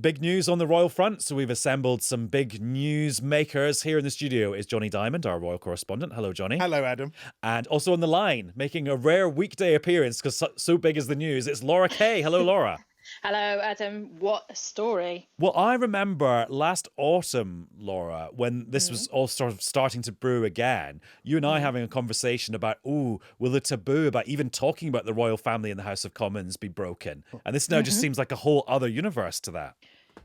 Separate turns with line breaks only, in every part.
Big news on the royal front. So we've assembled some big news makers. Here in the studio is Jonny Dymond, our royal correspondent. Hello, Jonny.
Hello, Adam.
And also on the line, making a rare weekday appearance because so big is the news, it's Laura Kay. Hello, Laura.
Hello, Adam. What a story.
Well, I remember last autumn, Laura, when this was all sort of starting to brew again, you and I having a conversation about, will the taboo about even talking about the royal family in the House of Commons be broken? And this now just seems like a whole other universe to that.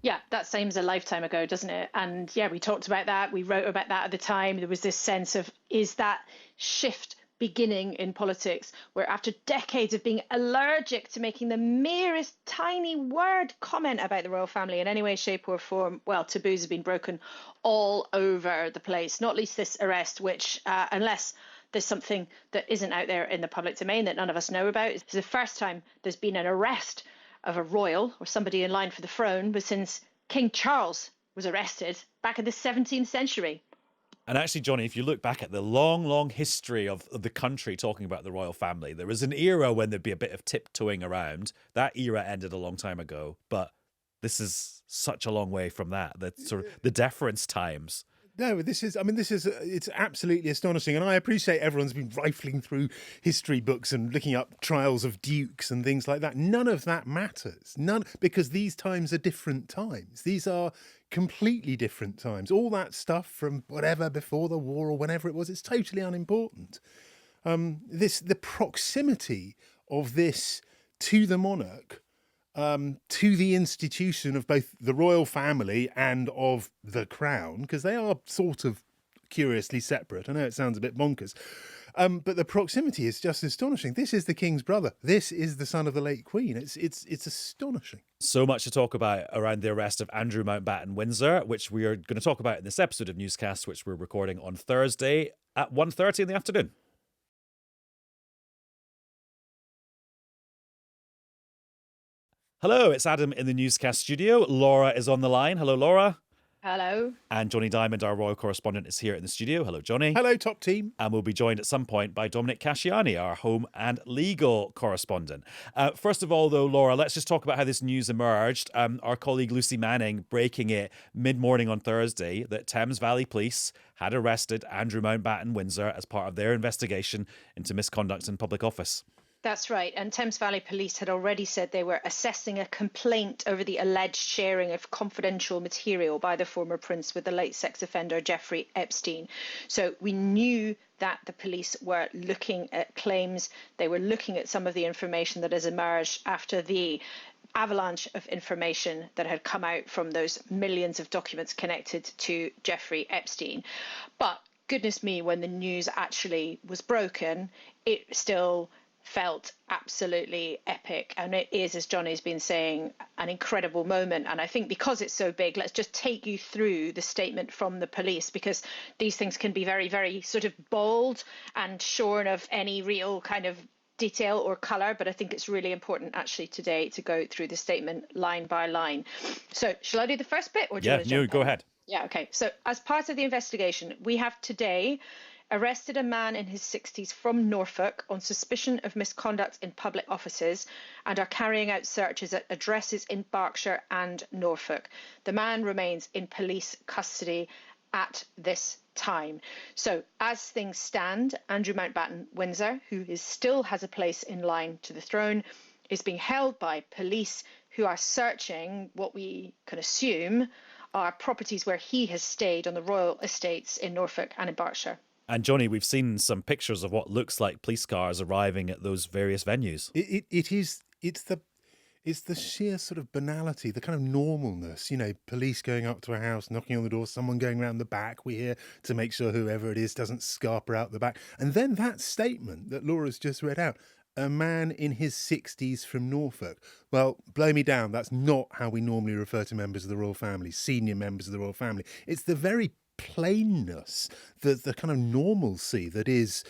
Yeah, that seems a lifetime ago, doesn't it? And yeah, we talked about that. We wrote about that at the time. There was this sense of, is that shift beginning in politics where after decades of being allergic to making the merest tiny word comment about the royal family in any way, shape or form, well, taboos have been broken all over the place, not least this arrest, which unless there's something that isn't out there in the public domain that none of us know about, it's the first time there's been an arrest of a royal or somebody in line for the throne but since King Charles was arrested back in the 17th century.
And actually, Jonny, if you look back at the long, long history of the country talking about the royal family, there was an era when there'd be a bit of tiptoeing around. That era ended a long time ago, but this is such a long way from that. The sort of the deference times.
No, it's absolutely astonishing. And I appreciate everyone's been rifling through history books and looking up trials of dukes and things like that. None of that matters. Because these times are different times. These are completely different times. All that stuff from whatever before the war or whenever it was, it's totally unimportant. The proximity of this to the monarch, to the institution of both the royal family and of the crown, because they are sort of curiously separate. I know it sounds a bit bonkers, but the proximity is just astonishing. This is the king's brother. This is the son of the late queen. It's astonishing.
So much to talk about around the arrest of Andrew Mountbatten-Windsor, which we are going to talk about in this episode of Newscast, which we're recording on Thursday at 1:30 in the afternoon. Hello, it's Adam in the Newscast studio. Laura is on the line. Hello, Laura.
Hello.
And Jonny Dymond, our royal correspondent, is here in the studio. Hello, Jonny.
Hello, top team.
And we'll be joined at some point by Dominic Casciani, our home and legal correspondent. First of all, though, Laura, let's just talk about how this news emerged. Our colleague Lucy Manning breaking it mid-morning on Thursday that Thames Valley Police had arrested Andrew Mountbatten-Windsor as part of their investigation into misconduct in public office.
That's right. And Thames Valley Police had already said they were assessing a complaint over the alleged sharing of confidential material by the former prince with the late sex offender Jeffrey Epstein. So we knew that the police were looking at claims. They were looking at some of the information that has emerged after the avalanche of information that had come out from those millions of documents connected to Jeffrey Epstein. But goodness me, when the news actually was broken, it still felt absolutely epic. And it is, as Jonny's been saying, an incredible moment. And I think because it's so big, let's just take you through the statement from the police, because these things can be very, very sort of bold and shorn of any real kind of detail or colour. But I think it's really important actually today to go through the statement line by line. So shall I do the first bit? Or do you want to jump
go
in?
ahead.
Yeah, OK. So as part of the investigation, we have today arrested a man in his 60s from Norfolk on suspicion of misconduct in public offices and are carrying out searches at addresses in Berkshire and Norfolk. The man remains in police custody at this time. So as things stand, Andrew Mountbatten-Windsor, who still has a place in line to the throne, is being held by police who are searching what we can assume are properties where he has stayed on the royal estates in Norfolk and in Berkshire.
And Jonny, we've seen some pictures of what looks like police cars arriving at those various venues.
It's the sheer sort of banality, the kind of normalness, police going up to a house, knocking on the door, someone going around the back, we hear, to make sure whoever it is doesn't scarper out the back. And then that statement that Laura's just read out, a man in his 60s from Norfolk. Well, blow me down, that's not how we normally refer to members of the royal family, senior members of the royal family. It's the very plainness, the kind of normalcy that is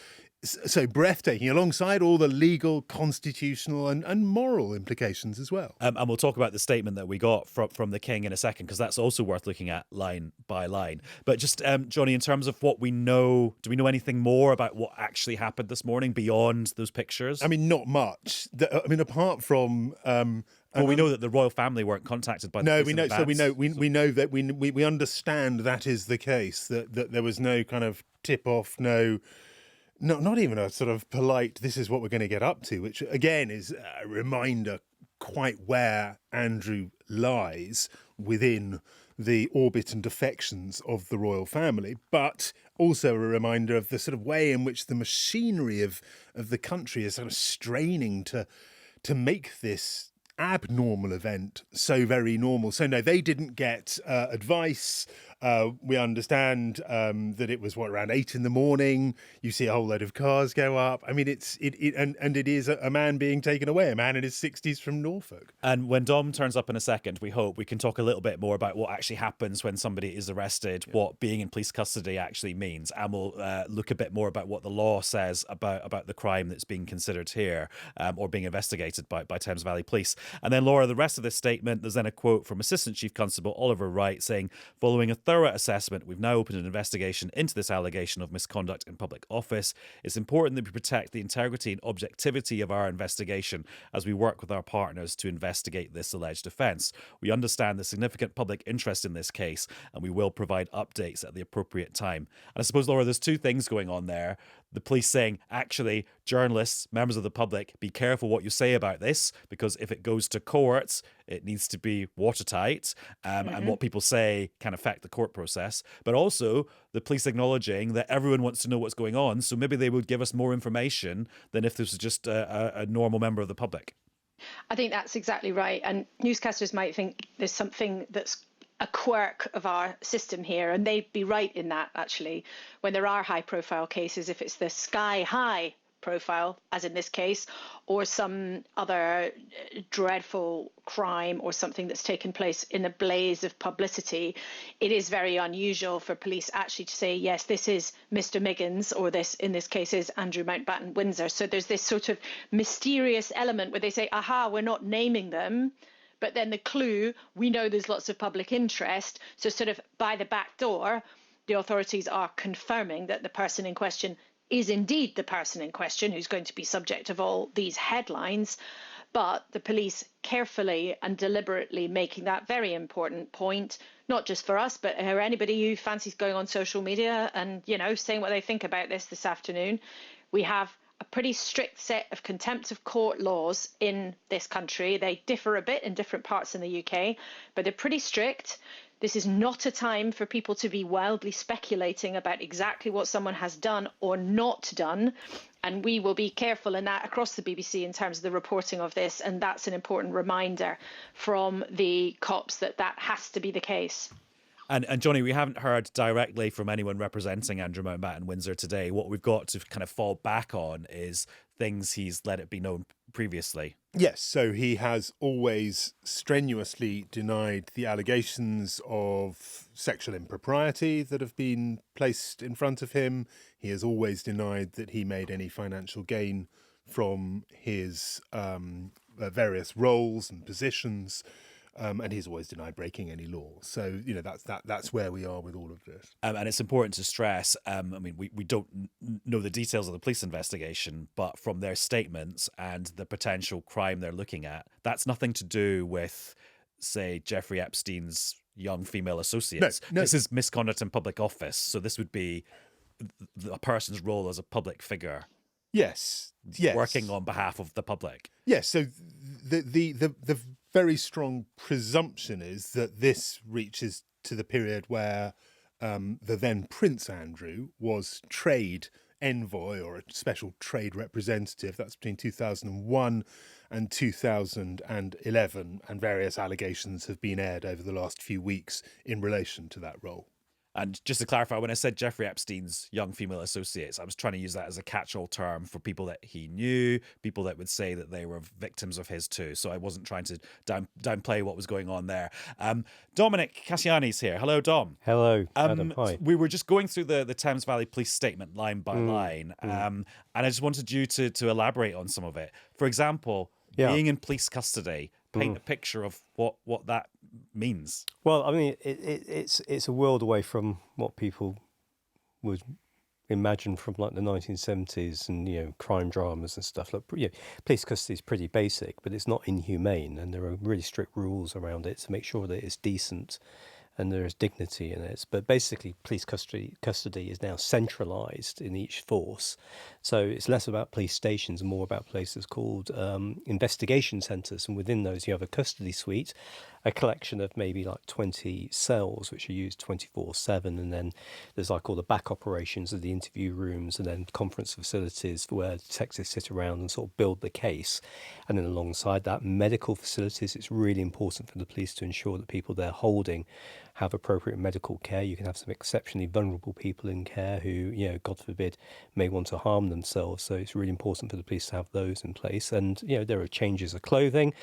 so breathtaking, alongside all the legal, constitutional and moral implications as well.
And we'll talk about the statement that we got from the King in a second, because that's also worth looking at line by line. But just, Jonny, in terms of what we know, do we know anything more about what actually happened this morning beyond those pictures?
I mean, not much. Apart from
Well, we know that the royal family weren't contacted by the
No,
police
we
in
know. So
advance.
we know that we understand that is the case. That there was no kind of tip off. Not even a sort of polite. This is what we're going to get up to, which again is a reminder quite where Andrew lies within the orbit and affections of the royal family, but also a reminder of the sort of way in which the machinery of the country is sort of straining to make this abnormal event so very normal. So no, they didn't get advice. We understand that it was around 8 a.m. You see a whole load of cars go up. I mean, it is a man being taken away, a man in his 60s from Norfolk.
And when Dom turns up in a second, we hope we can talk a little bit more about what actually happens when somebody is arrested, what being in police custody actually means, and we'll look a bit more about what the law says about the crime that's being considered here or being investigated by Thames Valley Police. And then, Laura, the rest of this statement, there's then a quote from Assistant Chief Constable Oliver Wright saying, following a thorough assessment, we've now opened an investigation into this allegation of misconduct in public office. It's important that we protect the integrity and objectivity of our investigation as we work with our partners to investigate this alleged offence. We understand the significant public interest in this case, and we will provide updates at the appropriate time. And I suppose, Laura, there's two things going on there. The police saying, actually, journalists, members of the public, be careful what you say about this, because if it goes to court, it needs to be watertight, and what people say can affect the court process. But also the police acknowledging that everyone wants to know what's going on, so maybe they would give us more information than if this was just a normal member of the public.
I think that's exactly right. And newscasters might think there's something that's a quirk of our system here, and they'd be right in that, actually, when there are high profile cases, if it's the sky high profile, as in this case, or some other dreadful crime or something that's taken place in a blaze of publicity, it is very unusual for police actually to say, yes, this is Mr. Miggins, or this, in this case, is Andrew Mountbatten-Windsor. So there's this sort of mysterious element where they say, aha, we're not naming them. But then the clue, we know there's lots of public interest. So sort of by the back door, the authorities are confirming that the person in question is indeed the person in question who's going to be subject of all these headlines. But the police carefully and deliberately making that very important point, not just for us, but for anybody who fancies going on social media and, saying what they think about this afternoon. We have a pretty strict set of contempt of court laws in this country. They differ a bit in different parts in the UK, but they're pretty strict. This is not a time for people to be wildly speculating about exactly what someone has done or not done. And we will be careful in that across the BBC in terms of the reporting of this. And that's an important reminder from the cops that has to be the case.
And Jonny, we haven't heard directly from anyone representing Andrew Mountbatten-Windsor today. What we've got to kind of fall back on is things he's let it be known previously.
Yes, so he has always strenuously denied the allegations of sexual impropriety that have been placed in front of him. He has always denied that he made any financial gain from his various roles and positions. And he's always denied breaking any law. So, that's where we are with all of this.
And it's important to stress, we don't know the details of the police investigation, but from their statements and the potential crime they're looking at, that's nothing to do with, say, Jeffrey Epstein's young female associates.
No.
This is misconduct in public office. So this would be a person's role as a public figure.
Yes.
Working on behalf of the public.
Yes, so the very strong presumption is that this reaches to the period where the then Prince Andrew was trade envoy or a special trade representative. That's between 2001 and 2011, and various allegations have been aired over the last few weeks in relation to that role.
And just to clarify, when I said Jeffrey Epstein's young female associates, I was trying to use that as a catch-all term for people that he knew, people that would say that they were victims of his too. So I wasn't trying to downplay what was going on there. Dominic Casciani's here. Hello, Dom.
Hello, Adam. Hi.
We were just going through the Thames Valley Police statement line by line, and I just wanted you to elaborate on some of it. For example, being in police custody, paint a picture of what that means.
Well, I mean, it's a world away from what people would imagined from like the 1970s and crime dramas and stuff. Like police custody is pretty basic, but it's not inhumane, and there are really strict rules around it to make sure that it's decent and there is dignity in it. But basically, police custody is now centralised in each force. So it's less about police stations and more about places called investigation centres. And within those, you have a custody suite, a collection of maybe like 20 cells, which are used 24/7. And then there's like all the back operations of the interview rooms and then conference facilities where detectives sit around and sort of build the case. And then alongside that, medical facilities. It's really important for the police to ensure that people they're holding have appropriate medical care. You can have some exceptionally vulnerable people in care who, God forbid, may want to harm themselves. So it's really important for the police to have those in place. And, there are changes of clothing.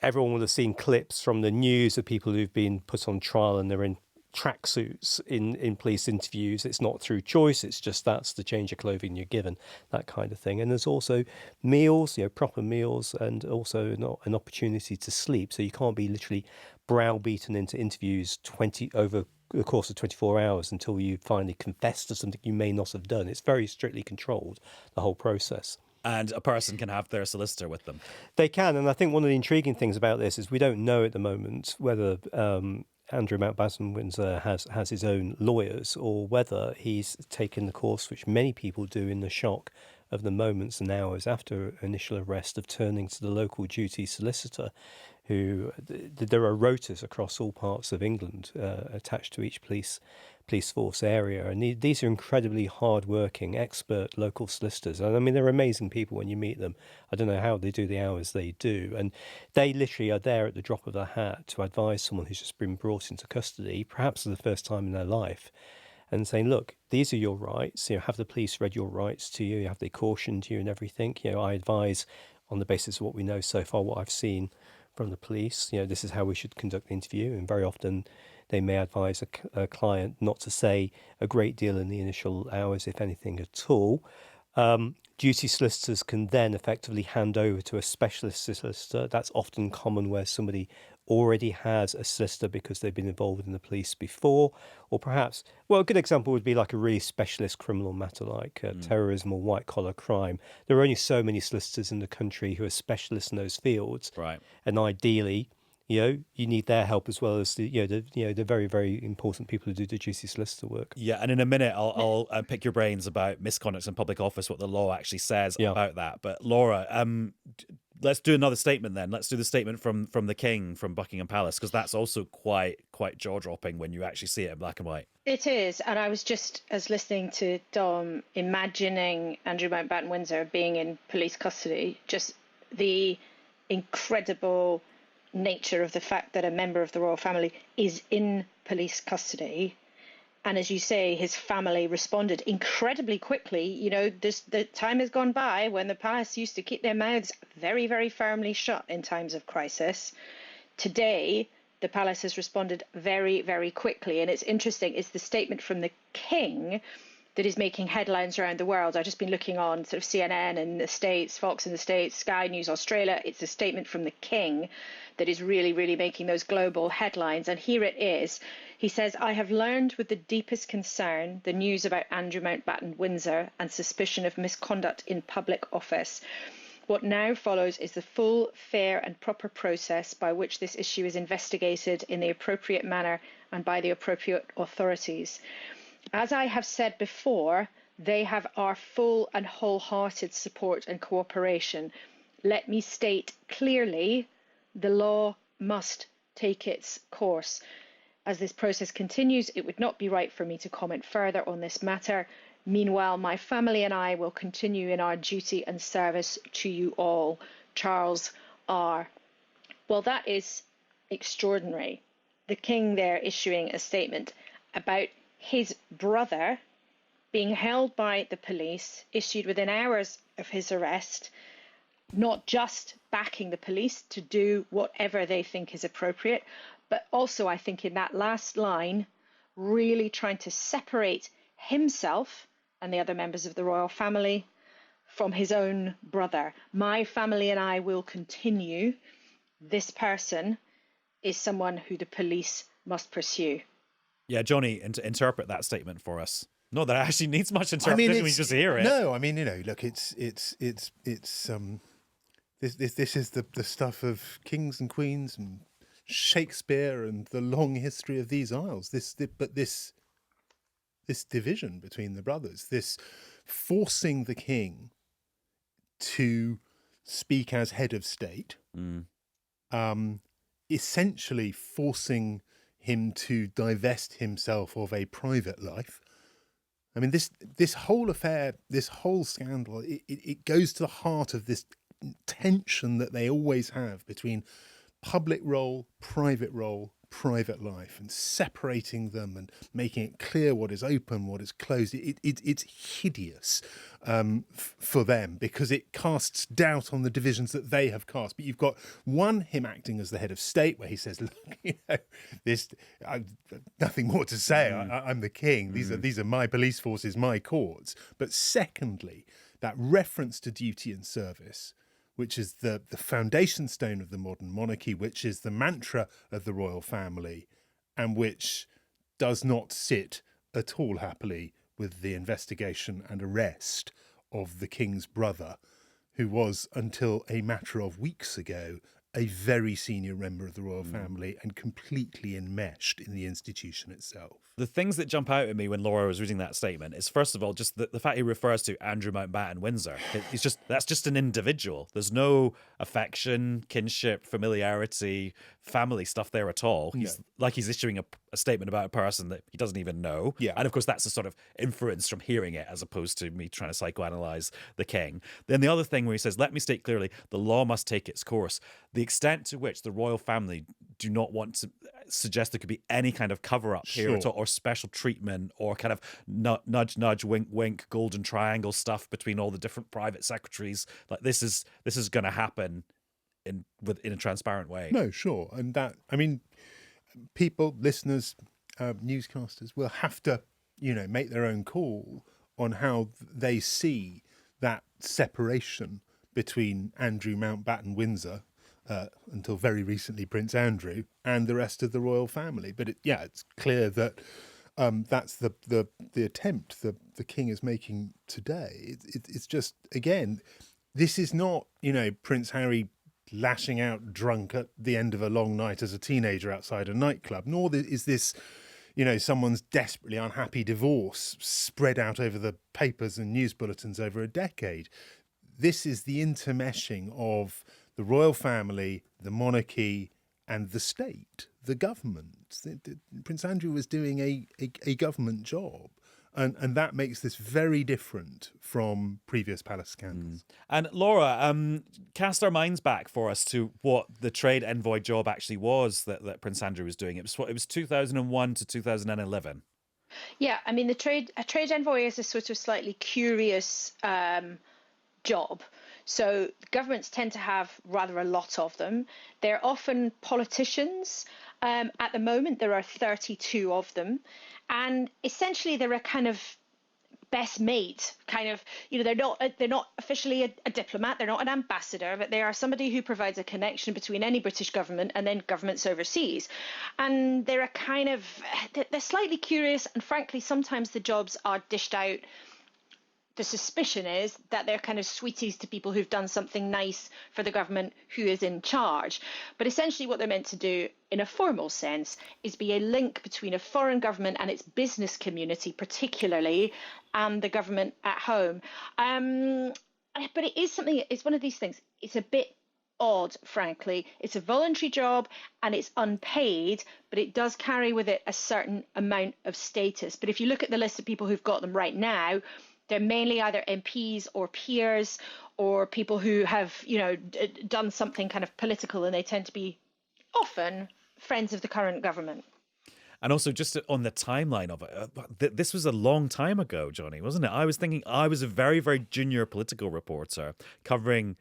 Everyone will have seen clips from the news of people who've been put on trial and they're in tracksuits in police interviews. It's not through choice, it's just that's the change of clothing you're given, that kind of thing. And there's also meals, proper meals, and also an opportunity to sleep. So you can't be literally browbeaten into interviews over the course of 24 hours until you finally confess to something you may not have done. It's very strictly controlled, the whole process.
And a person can have their solicitor with them.
They can, and I think one of the intriguing things about this is we don't know at the moment whether Andrew Mountbatten-Windsor has his own lawyers or whether he's taken the course which many people do in the shock of the moments and hours after initial arrest of turning to the local duty solicitor, who there are rotas across all parts of England attached to each police force area, and these are incredibly hard-working, expert local solicitors. And I mean, they're amazing people when you meet them. I don't know how they do the hours they do, and they literally are there at the drop of a hat to advise someone who's just been brought into custody, perhaps for the first time in their life, and saying, look, these are your rights. Have the police read your rights to you? Have they cautioned you and everything? I advise on the basis of what we know so far, what I've seen from the police. This is how we should conduct the interview. And very often they may advise a client not to say a great deal in the initial hours, if anything at all. Duty solicitors can then effectively hand over to a specialist solicitor. That's often common where somebody already has a solicitor because they've been involved in the police before, or perhaps, a good example would be like a really specialist criminal matter like terrorism or white-collar crime. There are only so many solicitors in the country who are specialists in those fields.
Right.
And ideally, you need their help as well as the very, very important people who do the duty solicitor work.
Yeah, and in a minute I'll pick your brains about misconduct in public office, what the law actually says about that. But Laura, let's do another statement then. Let's do the statement from the King from Buckingham Palace, because that's also quite jaw-dropping when you actually see it in black and white.
It is, and I was just, as listening to Dom, imagining Andrew Mountbatten-Windsor being in police custody, just the incredible nature of the fact that a member of the royal family is in police custody. And as you say, his family responded incredibly quickly. The time has gone by when the palace used to keep their mouths very, very firmly shut in times of crisis. Today, the palace has responded very, very quickly. And it's interesting, it's the statement from the King that is making headlines around the world. I've just been looking on sort of CNN in the States, Fox in the States, Sky News Australia. It's a statement from the King that is really, really making those global headlines. And here it is. He says, I have learned with the deepest concern the news about Andrew Mountbatten-Windsor and suspicion of misconduct in public office. What now follows is the full, fair and proper process by which this issue is investigated in the appropriate manner and by the appropriate authorities. As I have said before, they have our full and wholehearted support and cooperation. Let me state clearly, the law must take its course. As this process continues, it would not be right for me to comment further on this matter. Meanwhile, my family and I will continue in our duty and service to you all. Charles R. Well, that is extraordinary. The King there issuing a statement about his brother being held by the police, issued within hours of his arrest, not just backing the police to do whatever they think is appropriate, but also, I think in that last line, really trying to separate himself and the other members of the royal family from his own brother. My family and I will continue. This person is someone who the police must pursue.
Yeah, Jonny, interpret that statement for us. Not that it actually needs much interpretation when you just hear it.
No, I mean, look, this is the stuff of kings and queens and Shakespeare and the long history of these isles. This division between the brothers, this forcing the king to speak as head of state, essentially forcing him to divest himself of a private life. I mean, this whole affair, this whole scandal, it goes to the heart of this tension that they always have between public role, private life, and separating them and making it clear what is open, what is closed. It's hideous for them because it casts doubt on the divisions that they have cast. But you've got him acting as the head of state, where he says, "Look, I've nothing more to say. I'm the king. These are my police forces, my courts." But secondly, that reference to duty and service, which is the foundation stone of the modern monarchy, which is the mantra of the royal family, and which does not sit at all happily with the investigation and arrest of the king's brother, who was, until a matter of weeks ago, a very senior member of the royal family and completely enmeshed in the institution itself.
The things that jump out at me when Laura was reading that statement is, first of all, just the fact he refers to Andrew Mountbatten-Windsor. That's just an individual. There's no affection, kinship, familiarity, family stuff there at all. He's issuing a statement about a person that he doesn't even know.
Yeah.
And of course, that's a sort of inference from hearing it, as opposed to me trying to psychoanalyze the king. Then the other thing where he says, "Let me state clearly, the law must take its course." The extent to which the royal family do not want to suggest there could be any kind of cover-up here at all, or special treatment, or kind of nudge, nudge, wink, wink, golden triangle stuff between all the different private secretaries. Like this is going to happen in a transparent way.
No, sure. And that, I mean, people, listeners, newscasters will have to, make their own call on how they see that separation between Andrew Mountbatten-Windsor, until very recently Prince Andrew, and the rest of the royal family. But it's clear that that's the attempt the king is making today. It's just, again, this is not, Prince Harry lashing out drunk at the end of a long night as a teenager outside a nightclub, nor is this, someone's desperately unhappy divorce spread out over the papers and news bulletins over a decade. This is the intermeshing of the royal family, the monarchy, and the state, the government. Prince Andrew was doing a government job. And that makes this very different from previous palace scandals.
And Laura, cast our minds back for us to what the trade envoy job actually was that Prince Andrew was doing. It was 2001 to 2011.
Yeah, I mean, a trade envoy is a sort of slightly curious job. So governments tend to have rather a lot of them. They're often politicians. At the moment, there are 32 of them. And essentially, they're a kind of best mate, kind of, they're not officially a diplomat, they're not an ambassador, but they are somebody who provides a connection between any British government and then governments overseas. And they're they're slightly curious, and frankly, sometimes the jobs are dished out. The suspicion is that they're kind of sweeties to people who've done something nice for the government who is in charge. But essentially what they're meant to do in a formal sense is be a link between a foreign government and its business community, particularly, and the government at home. But it's one of these things. It's a bit odd, frankly. It's a voluntary job and it's unpaid, but it does carry with it a certain amount of status. But if you look at the list of people who've got them right now, they're mainly either MPs or peers or people who have, done something kind of political, and they tend to be often friends of the current government.
And also, just on the timeline of it, this was a long time ago, Jonny, wasn't it? I was thinking I was a very, very junior political reporter covering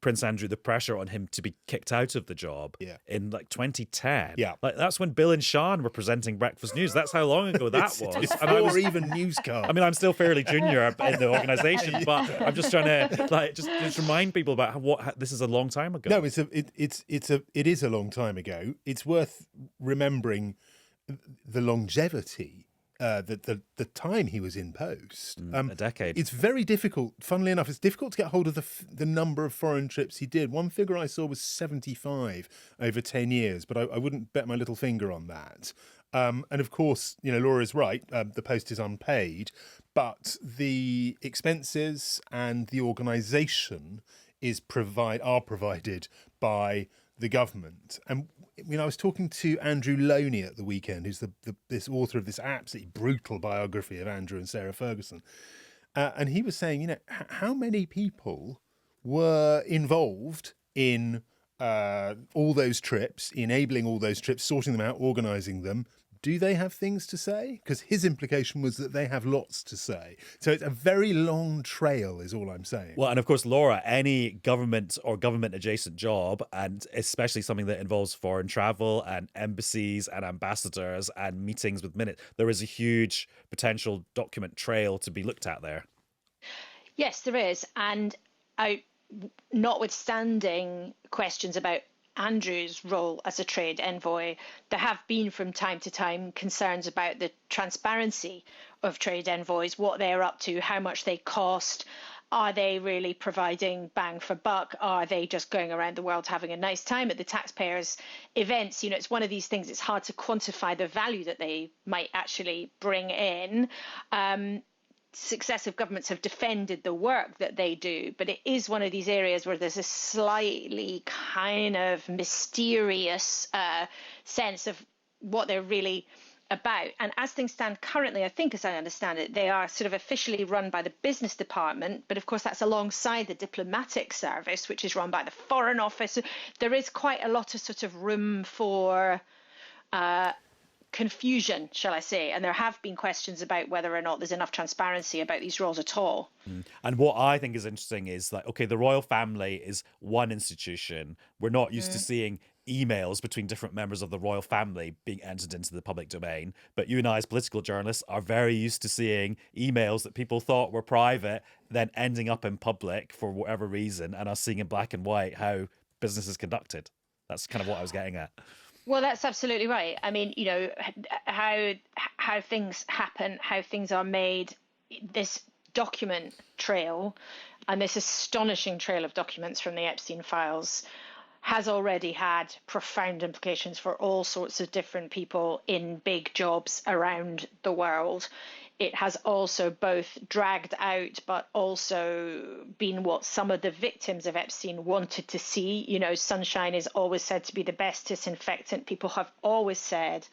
Prince Andrew, the pressure on him to be kicked out of the job in 2010.
Yeah.
That's when Bill and Sean were presenting Breakfast News. That's how long ago that was.
Or even Newscast.
I mean, I'm still fairly junior in the organisation, but I'm just trying to just remind people about this is a long time ago.
No, it is a long time ago. It's worth remembering the longevity the time he was in post.
A decade.
It's very difficult. Funnily enough, it's difficult to get hold of the number of foreign trips he did. One figure I saw was 75 over 10 years, but I wouldn't bet my little finger on that. And of course, Laura is right. The post is unpaid, but the expenses and the organisation are provided by the government. And I was talking to Andrew Loney at the weekend, who's this author of this absolutely brutal biography of Andrew and Sarah Ferguson, and he was saying, how many people were involved in all those trips, enabling all those trips, sorting them out, organising them. Do they have things to say? Because his implication was that they have lots to say. So it's a very long trail is all I'm saying.
Well, and of course, Laura, any government or government adjacent job, and especially something that involves foreign travel and embassies and ambassadors and meetings with minutes, there is a huge potential document trail to be looked at there.
Yes, there is. And notwithstanding questions about Andrew's role as a trade envoy, there have been from time to time concerns about the transparency of trade envoys, what they're up to, how much they cost. Are they really providing bang for buck? Are they just going around the world having a nice time at the taxpayers' events? It's one of these things, it's hard to quantify the value that they might actually bring in. Successive governments have defended the work that they do, but it is one of these areas where there's a slightly kind of mysterious sense of what they're really about. And as things stand currently, I think, as I understand it, they are sort of officially run by the business department, but of course that's alongside the diplomatic service, which is run by the Foreign Office. There is quite a lot of sort of room for confusion, shall I say, and there have been questions about whether or not there's enough transparency about these roles at all.
And what I think is interesting is that, okay, the royal family is one institution. We're not used to seeing emails between different members of the royal family being entered into the public domain, but you and I as political journalists are very used to seeing emails that people thought were private then ending up in public for whatever reason, and us seeing in black and white how business is conducted. That's kind of what I was getting at.
Well, that's absolutely right. I mean, how things happen, how things are made, this document trail and this astonishing trail of documents from the Epstein files has already had profound implications for all sorts of different people in big jobs around the world. It has also both dragged out, but also been what some of the victims of Epstein wanted to see. Sunshine is always said to be the best disinfectant. People have always said,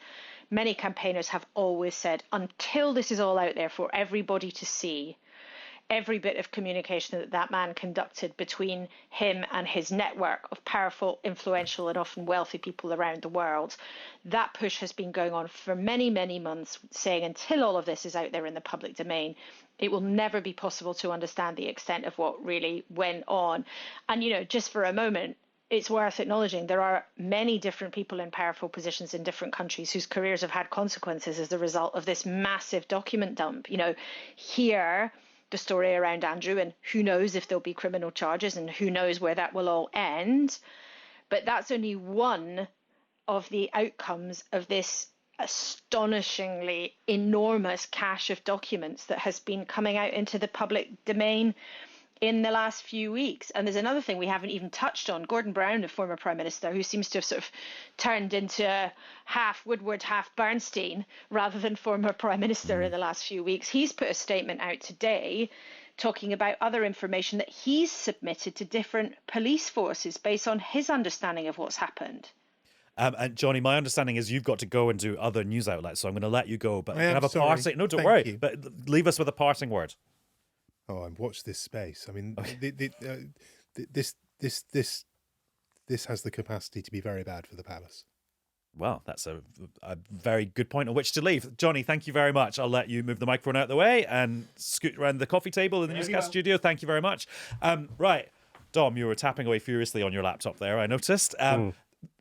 many campaigners have always said, until this is all out there for everybody to see, every bit of communication that man conducted between him and his network of powerful, influential, and often wealthy people around the world, that push has been going on for many, many months, saying until all of this is out there in the public domain, it will never be possible to understand the extent of what really went on. And, just for a moment, it's worth acknowledging there are many different people in powerful positions in different countries whose careers have had consequences as a result of this massive document dump. Here, the story around Andrew, and who knows if there'll be criminal charges and who knows where that will all end. But that's only one of the outcomes of this astonishingly enormous cache of documents that has been coming out into the public domain in the last few weeks. And there's another thing we haven't even touched on. Gordon Brown, the former Prime Minister, who seems to have sort of turned into half Woodward, half Bernstein, rather than former Prime Minister in the last few weeks, he's put a statement out today talking about other information that he's submitted to different police forces based on his understanding of what's happened.
And Jonny, my understanding is you've got to go and do other news outlets, so I'm going to let you go. But can I have a parting? No, don't worry. But leave us with a parting word.
Oh, and watch this space. I mean,
okay.
This has the capacity to be very bad for the palace.
Well, that's a very good point on which to leave. Jonny, thank you very much. I'll let you move the microphone out of the way and scoot around the coffee table in the Newscast studio. Thank you very much. Right, Dom, you were tapping away furiously on your laptop there, I noticed.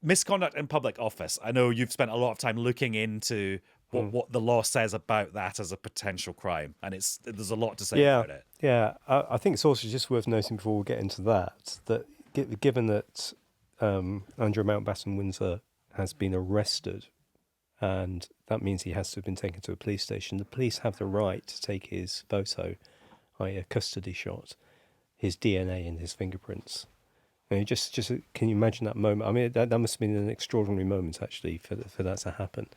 Misconduct in public office. I know you've spent a lot of time looking into what the law says about that as a potential crime, and there's a lot to say about it.
Yeah, I think it's also just worth noting before we get into that given that Andrew Mountbatten-Windsor has been arrested and that means he has to have been taken to a police station. The police have the right to take his photo, i.e. a custody shot, his DNA and his fingerprints. And just can you imagine that moment? I mean, that must have been an extraordinary moment, actually, for that to happen.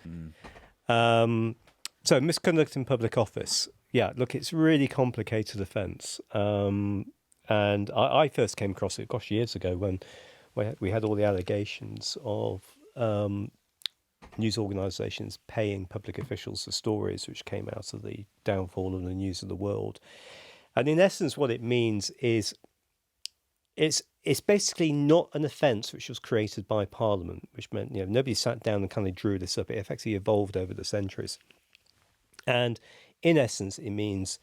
So misconduct in public office. Yeah, look, it's a really complicated offence. And I first came across it, years ago when we had all the allegations of news organisations paying public officials for stories which came out of the downfall of the News of the World. And in essence, what it means is it's basically not an offence which was created by Parliament, which meant nobody sat down and kind of drew this up. It effectively evolved over the centuries. And in essence, it means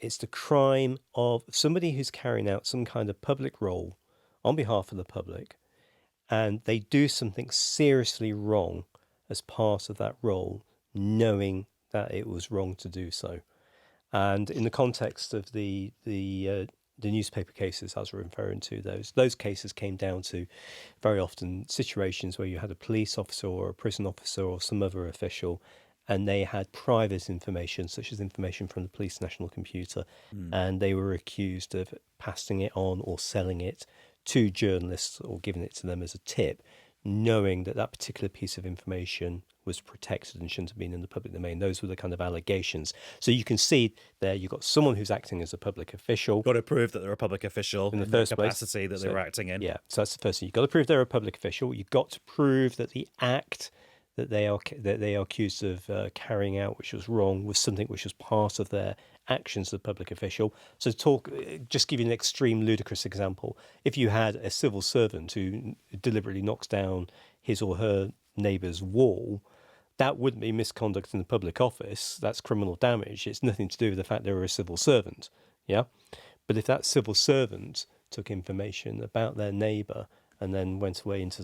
it's the crime of somebody who's carrying out some kind of public role on behalf of the public, and they do something seriously wrong as part of that role, knowing that it was wrong to do so. And in the context of the newspaper cases I was referring to, those cases came down to very often situations where you had a police officer or a prison officer or some other official, and they had private information, such as information from the police national computer, and they were accused of passing it on or selling it to journalists or giving it to them as a tip, knowing that that particular piece of information was protected and shouldn't have been in the public domain. Those were the kind of allegations. So you can see there you've got someone who's acting as a public official.
Got to prove that they're a public official in the first capacity that they were acting in.
Yeah, so that's the first thing. You've got to prove they're a public official. You've got to prove that the act that they are accused of carrying out, which was wrong, was something which was part of their actions as a public official. So just give you an extreme ludicrous example. If you had a civil servant who deliberately knocks down his or her neighbour's wall, that wouldn't be misconduct in the public office. That's criminal damage. It's nothing to do with the fact they were a civil servant. Yeah, but if that civil servant took information about their neighbour and then went away into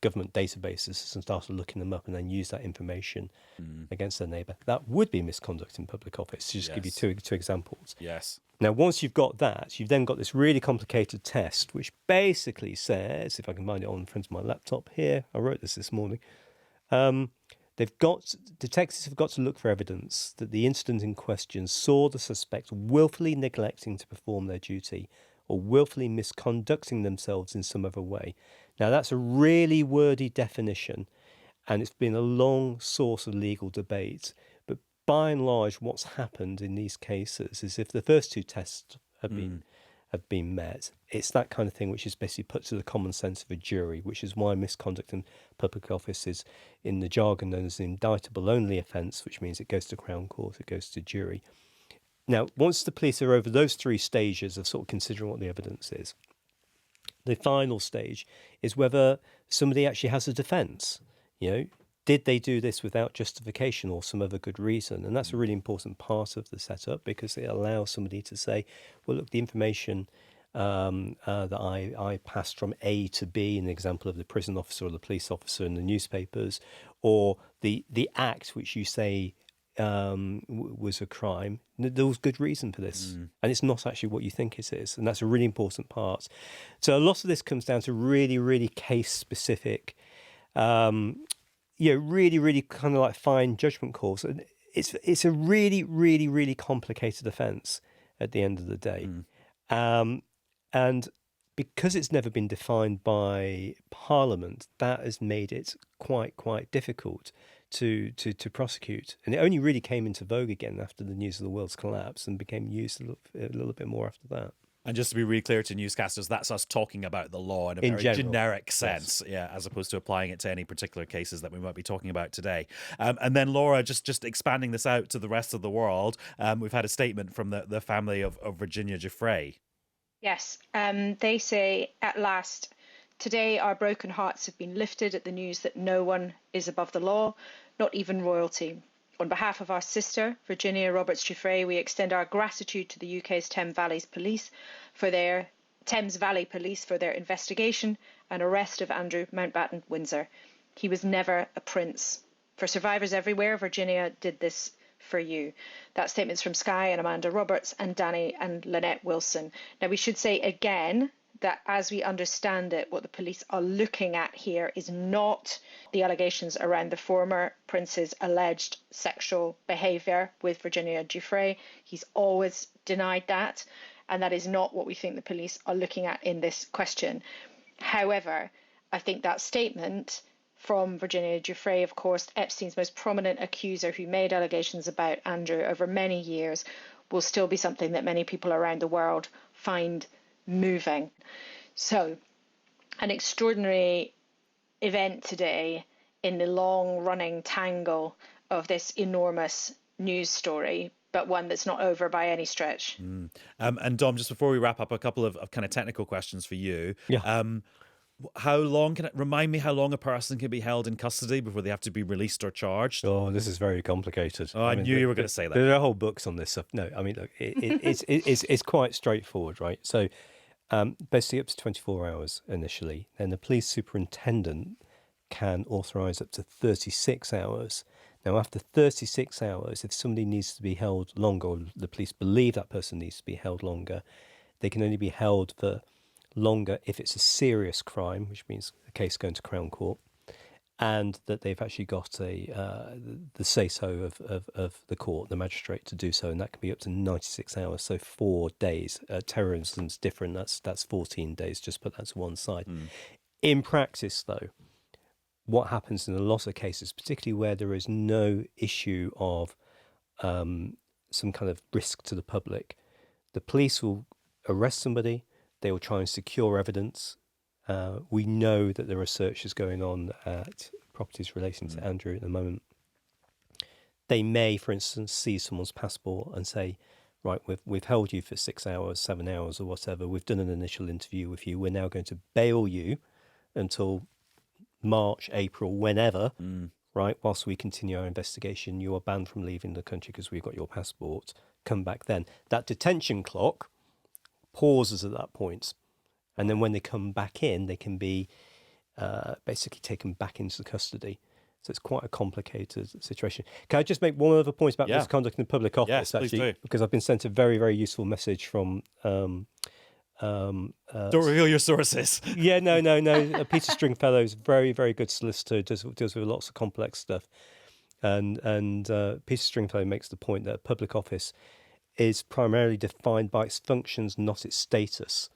government databases and started looking them up and then used that information against their neighbour, that would be misconduct in public office. To just give you two examples.
Yes.
Now, once you've got that, you've then got this really complicated test, which basically says, if I can find it on front of my laptop here, I wrote this morning. Detectives have got to look for evidence that the incident in question saw the suspect willfully neglecting to perform their duty or willfully misconducting themselves in some other way. Now, that's a really wordy definition, and it's been a long source of legal debate. But by and large, what's happened in these cases is if the first two tests have been met, it's that kind of thing which is basically put to the common sense of a jury, which is why misconduct in public office is, in the jargon, known as an indictable only offence, which means it goes to Crown Court, it goes to jury. Now, once the police are over those three stages of sort of considering what the evidence is, the final stage is whether somebody actually has a defence. Did they do this without justification or some other good reason? And that's a really important part of the setup, because it allows somebody to say, well, look, the information that I passed from A to B, in the example of the prison officer or the police officer in the newspapers, or the act which you say was a crime, there was good reason for this, and it's not actually what you think it is, and that's a really important part. So a lot of this comes down to really, really case specific, really, really kind of like fine judgment calls, and it's a really, really, really complicated offence at the end of the day, and because it's never been defined by Parliament, that has made it quite difficult to prosecute. And it only really came into vogue again after the News of the World's collapse and became used a little bit more after that.
And just to be really clear to newscasters, that's us talking about the law in a very
general,
generic sense, yes. As opposed to applying it to any particular cases that we might be talking about today. And then, Laura, just expanding this out to the rest of the world, we've had a statement from the family of Virginia Giuffre.
Yes, they say, at last, today our broken hearts have been lifted at the news that no one is above the law, not even royalty. On behalf of our sister, Virginia Roberts Giuffre, we extend our gratitude to the UK's Thames Valley Police for their investigation and arrest of Andrew Mountbatten-Windsor. He was never a prince. For survivors everywhere, Virginia did this for you. That statement's from Sky and Amanda Roberts and Danny and Lynette Wilson. Now, we should say again that, as we understand it, what the police are looking at here is not the allegations around the former prince's alleged sexual behaviour with Virginia Giuffre. He's always denied that, and that is not what we think the police are looking at in this question. However, I think that statement from Virginia Giuffre, of course, Epstein's most prominent accuser who made allegations about Andrew over many years, will still be something that many people around the world find moving. So, an extraordinary event today in the long-running tangle of this enormous news story, but one that's not over by any stretch.
And Dom, just before we wrap up, a couple of kind of technical questions for you.
Yeah.
How long remind me how long a person can be held in custody before they have to be released or charged?
Oh, this is very complicated.
Oh, I knew you were going to say that.
There are whole books on this stuff. No, I mean, look, it's quite straightforward, right? So, basically, up to 24 hours initially. Then the police superintendent can authorise up to 36 hours. Now, after 36 hours, if somebody needs to be held longer, or the police believe that person needs to be held longer, they can only be held for longer if it's a serious crime, which means the case going to Crown Court, and that they've actually got the say-so of the court, the magistrate, to do so, and that can be up to 96 hours, so 4 days. Terrorism's different, that's 14 days, just put that to one side. In practice, though, what happens in a lot of cases, particularly where there is no issue of some kind of risk to the public, the police will arrest somebody, they will try and secure evidence. We know that there are searches going on at properties relating to Andrew at the moment. They may, for instance, see someone's passport and say, right, we've held you for 6 hours, 7 hours or whatever. We've done an initial interview with you. We're now going to bail you until March, April, whenever, right? Whilst we continue our investigation, you are banned from leaving the country because we've got your passport. Come back then. That detention clock pauses at that point. And then when they come back in, they can be basically taken back into custody. So it's quite a complicated situation. Can I just make one other point about misconduct in the public office?
Yes, please do.
Because I've been sent a very, very useful message from...
Don't reveal your sources.
Yeah, no. Peter Stringfellow's very, very good solicitor, deals with lots of complex stuff. And Peter Stringfellow makes the point that a public office is primarily defined by its functions, not its status.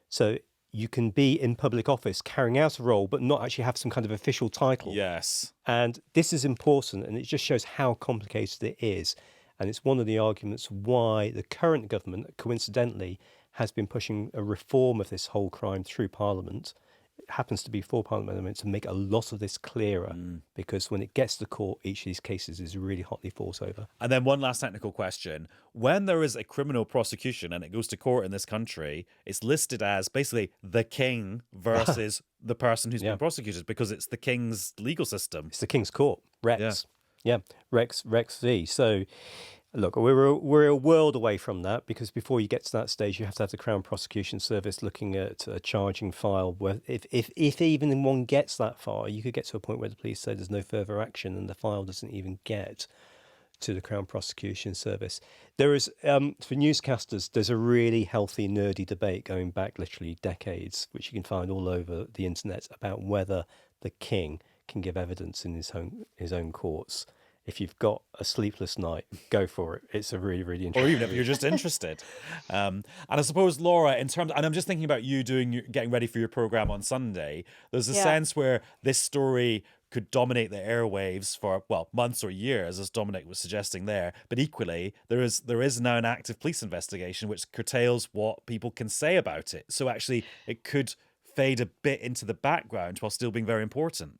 So you can be in public office carrying out a role, but not actually have some kind of official title.
Yes.
And this is important, and it just shows how complicated it is. And it's one of the arguments why the current government, coincidentally, has been pushing a reform of this whole crime through Parliament. It happens to be for Parliament to make a lot of this clearer, because when it gets to court, each of these cases is really hotly fought over.
And then one last technical question. When there is a criminal prosecution and it goes to court in this country, it's listed as basically the king versus the person who's been prosecuted, because it's the king's legal system.
It's the King's Court, Rex. Yeah, Rex V. So, look, we're a world away from that, because before you get to that stage, you have to have the Crown Prosecution Service looking at a charging file. Where if even one gets that far, you could get to a point where the police say there's no further action and the file doesn't even get to the Crown Prosecution Service. There is, for newscasters, there's a really healthy, nerdy debate going back literally decades, which you can find all over the internet, about whether the king can give evidence in his own courts. If you've got a sleepless night, go for it. It's a really, really interesting.
Or even if you're just interested. And I suppose, Laura, and I'm just thinking about you getting ready for your program on Sunday. There's a sense where this story could dominate the airwaves for, well, months or years, as Dominic was suggesting there. But equally, there is now an active police investigation which curtails what people can say about it. So actually, it could fade a bit into the background while still being very important.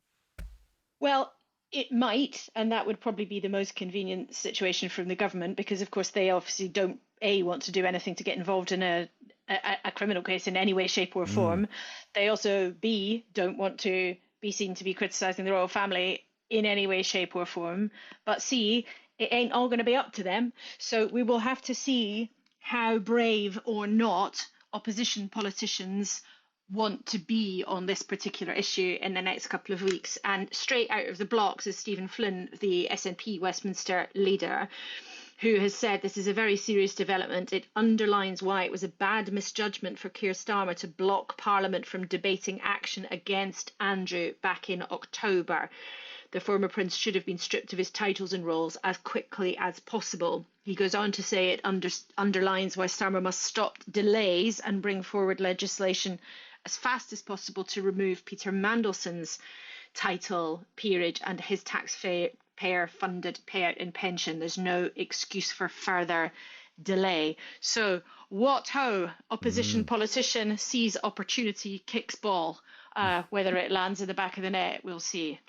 Well, it might, and that would probably be the most convenient situation from the government, because, of course, they obviously don't, A, want to do anything to get involved in a criminal case in any way, shape or form. They also, B, don't want to be seen to be criticising the royal family in any way, shape or form. But C, it ain't all going to be up to them. So we will have to see how brave or not opposition politicians want to be on this particular issue in the next couple of weeks. And straight out of the blocks is Stephen Flynn, the SNP Westminster leader, who has said this is a very serious development. It underlines why it was a bad misjudgment for Keir Starmer to block Parliament from debating action against Andrew back in October. The former prince should have been stripped of his titles and roles as quickly as possible. He goes on to say it underlines why Starmer must stop delays and bring forward legislation as fast as possible to remove Peter Mandelson's title, peerage, and his taxpayer-funded payout in pension. There's no excuse for further delay. So, what ho? Opposition politician sees opportunity, kicks ball. Whether it lands in the back of the net, we'll see.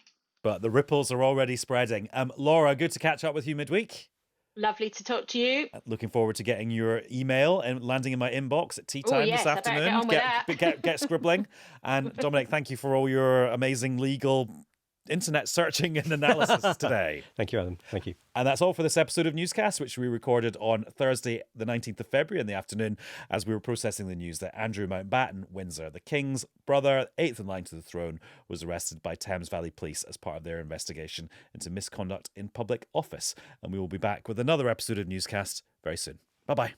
But the ripples are already spreading. Laura, good to catch up with you midweek.
Lovely to talk to you.
Looking forward to getting your email and landing in my inbox at tea time this afternoon.
I better get on with that.
Get scribbling. And Dominic, thank you for all your amazing legal internet searching and analysis today.
Thank you, Adam. Thank you.
And that's all for this episode of Newscast, which we recorded on Thursday, the 19th of February in the afternoon, as we were processing the news that Andrew Mountbatten-Windsor, the King's brother, eighth in line to the throne, was arrested by Thames Valley Police as part of their investigation into misconduct in public office. And we will be back with another episode of Newscast very soon. Bye-bye.